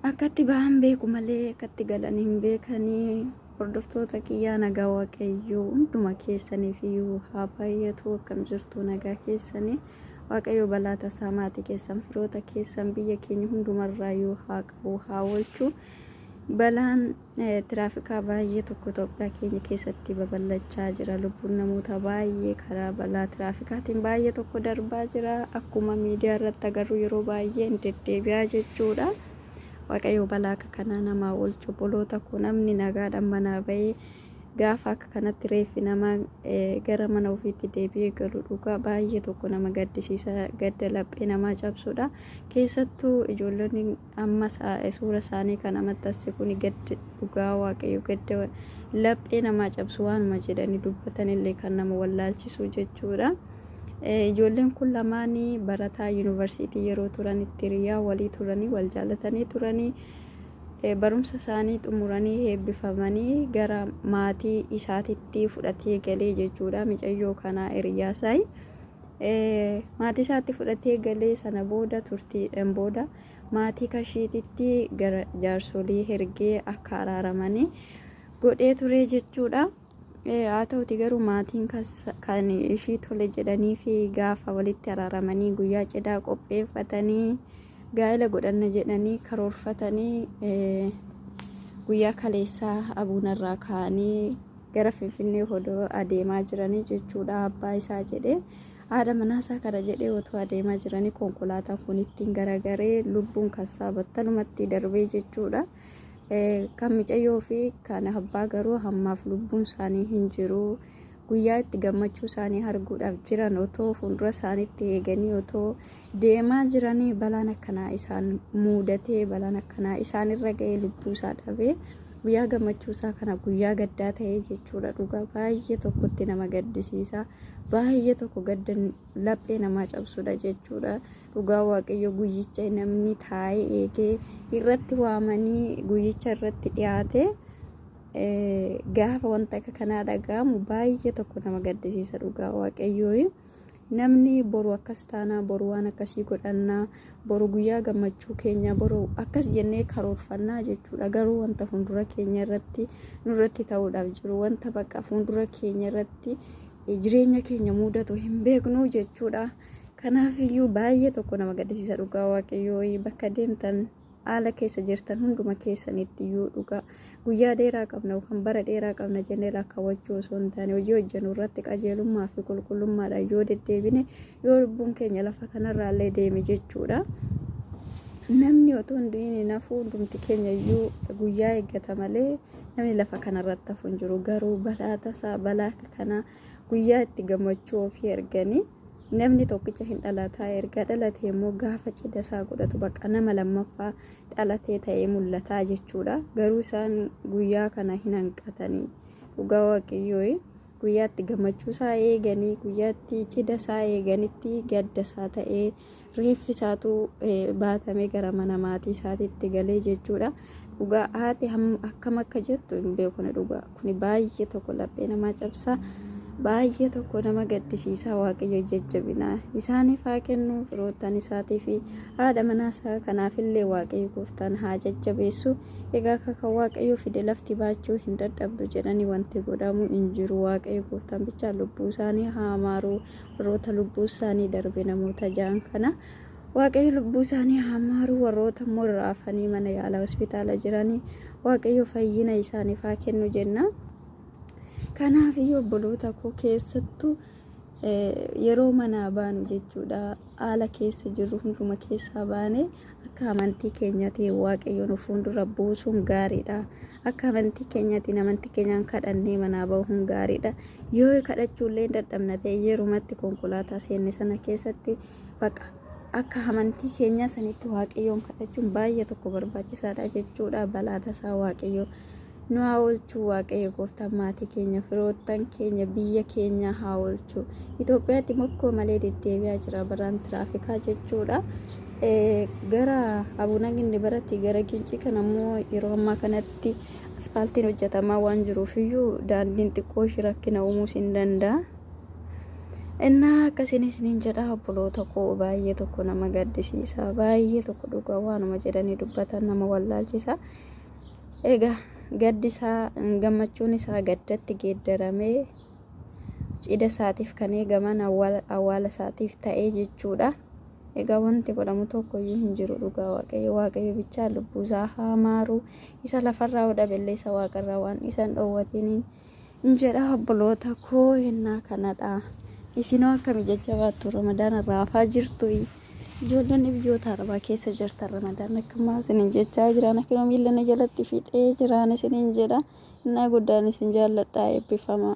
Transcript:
akkatti bahan beeku malee akkatti galan hin beekanii. Hordoftoota kiyyaa nagaa waaqayyoo hunduma keessaniif iyyuu haa baay'atu. Akkam jirtu nagaa keessanii waaqayyo balaa tasaa maatii keessan firoota keessan biyya keenya hundumarraa iyyuu haa qabu haa oolchu. Balaan tiraafikaa baay'ee tokko Itoophiyaa keenya keessatti babal'achaa jira. Lubbuun namoota baay'ee karaa balaa tiraafikaatiin baay'ee tokko darbaa jira. Akkuma miidiyaa irratti agarru yeroo baay'ee deddeebi'aa jechuudha. Waaqayyo balaa kanaa namaa oolchu. Obboloota koo namni nagaadhaan manaa bahee gaafa akka kanatti reeffi namaa gara mana ofiitti deebi'ee galu dhugaa baay'ee tokko nama gaddisiisa. Gadda laphee namaa cabsudha. Keessattuu ijoollonni amma suura isaanii kana maxxanse kun gadda dhugaa waaqayyo gadda laphee namaa cabsu waanuma jedhanii dubbatan illee kan nama wallaalchisu jechuudha. Ijoolleen kun lamaanii barataa yuunivarsiitii yeroo turanitti hiriyaa walii turanii wal jaalatanii turanii barumsa isaanii xumuranii eebbifamanii gara maatii isaatitti fudhatee galee jechuudha. Micayyoo kana hiriyaa isaa maatii isaatti fudhatee galee sana booda turtiidhaan booda maatii kashiititti gara jaarsolii hergee akka araaramanii godhee ture jechuudha. Haa ta'uti garuu maatiin kan ishii tole jedhanii fi gaafa walitti araaramanii guyyaa cidhaa qopheeffatanii gaa'ela godhanna jedhanii karoorfatanii guyyaa kaleessaa abuunarraa ka'anii gara Finfinnee hodoo adeemaa jiranii jechuudha. Abbaa isaa jedhee haadha manaasaa kana jedhee otoo adeemaa jiranii konkolaataan kun ittiin garagaree lubbuun kasaa battalumatti darbee jechuudha. Kan micayyoo fi kan abbaa garuu hammaaf lubbuun isaanii hin jiru. Guyyaa itti gammachuu isaanii arguudhaaf jiran otoo fuuldura isaaniitti eeganii otoo deemaa jiranii balaan akkanaa isaan muudatee balaan akkanaa isaan irra ga'ee lubbuu isaa dhabee guyyaa gammachuu isaa kana guyyaa gaddaa ta'ee jechuudha. Dhugaa baay'ee tokkotti nama gaddisiisa. Baay'ee tokko gadda laphee namaa cabsudha jechuudha. Dhugaa waaqayyo guyyicha namni taa'ee eegee irratti waamanii guyyicha irratti dhiyaate gaafa wanta akka kanaa dhagahamu baay'ee tokko nama gaddisiisa. Dhugaa waaqayyo namni boru akkas taanaa boru waan akkasii godhannaa boru guyyaa gammachuu keenya boru akkas jennee karoorfannaa jechuudha. Garuu wanta fuuldura keenya irratti nurratti ta'uudhaaf jiru wanta bakka fuuldura keenya irratti jireenya keenya mudatu hin beeknu jechuudha. Kanaaf iyyuu baay'ee tokko nama gaddisiisa. Dhugaa waaqayyo bakka deemtan haala keessa jirtan hunduma keessanitti iyyuu dhugaa guyyaa dheeraa qabna kan bara dheeraa qabna jennee lakkaawwachuu osoo hin taane hojii hojjennu irratti qajeelummaa fi qulqullummaadhaan yoo deddeebine yoo lubbuun keenya lafa kanarraallee deeme jechuudha. Namni otoo hin du'in nafuu hundumti keenya iyyuu guyyaa eeggata malee namni lafa kanarratti hafu hin jiru. Garuu balaa tasaa balaa kana guyyaa itti gammachuu ofii erganii namni tokkicha hin dhalataa erga dhalatee immoo gaafa cidha isaa godhatu bakka nama lammaffaa dhalatee ta'ee mul'ataa jechuudha. Garuu isaan guyyaa kana hin hanqatanii. Dhugaa waaqayyoo guyyaatti gammachuu isaa eeganii guyyaatti cidha isaa eeganitti gadda isaa ta'ee reeffi isaatu baatamee gara mana maatii isaatiitti galee jechuudha. Dhugaa haati akkam akka jettu hin beeku. Dhugaa kuni baay'ee tokko laphee namaa cabsaa. Baay'ee tokko nama gaddisiisa. Waaqayyo jajjabina isaaniif haa kennu. Firoottan isaatii fi haadha manaa isaa kanaafillee waaqayyo gooftaan haa jajjabeessu. Egaa akka waaqayyo fide lafti baachuu hin dadhabdu jedhanii wanti godhamu hin jiru. Waaqayyo gooftaan bicha lubbuu isaanii haa maaru. Warroota lubbuu isaanii darbe namoota ja'an kana waaqayyo lubbuu isaanii haa maaru. Warroota immoo raafanii mana yaalaa hospitaala jiranii waaqayyo fayyina isaaniif haa kennu jenna. Kanaaf iyyuu obboloota koo keessattuu yeroo manaa baanu jechuudha. Haala keessa jirru hunduma keessaa baanee akka amantii keenyaatti waaqayyoon fuuldura buusuun gaariidha. Akka amantii keenyaatti amantii keenyaan kadhannee manaa bahuun gaariidha. Yoo kadhachuullee dadhabna ta'e yerumatti konkolaataa seenne sana keessatti baqa akka amantii keenya sanitti waaqayyoon kadhachuun baay'ee tokko barbaachisaadha jechuudha. Balaa tasaa waaqayyoo nu haa oolchu. Waaqayyo gooftaan maatii keenya firoottan keenya biyya keenya haa oolchu. Itoophiyaatti mokkoo malee deddeebi'aa jira baraan tiraafikaa jechuudha. Gara abuunagindi baratti gara gincii kana immoo yeroo ammaa kanatti aspaaltiin hojjetamaa waan jiruuf iyyuu daandiin xiqqoo ishii rakkina uumuus hin danda'a. Innaa akkasiin isiniin jedha obboloota koo baay'ee tokko nama gaddisiisa baay'ee tokko dhugaa waanuma jedhanii dubbatan nama wallaalchisa. Egaa gaddisaa gammachuun isaa gaddatti geeddaramee cidha isaatiif kan eegaman awwaala isaatiif ta'ee jechuudha. Egaa wanti godhamu tokko iyyuu hin jiru dhugaa waaqayyo bichaa lubbuu isaa haa maaru isa lafarraa dhabeellee isa waaqarraa waan isan dhoowwatiin jedha obboloota koo innaa kanadha. Isinoo akkami jajjabaattu Ramadaan raafaa jirtu ijoolleen biyyoota arabaa keessa jirtan Ramadaan akkuma isiniin jechaa jiran akkuma miilana jalatti fiixee jiran isiniin jedha innaa guddaan isin jaalladhaa eebbifamaa.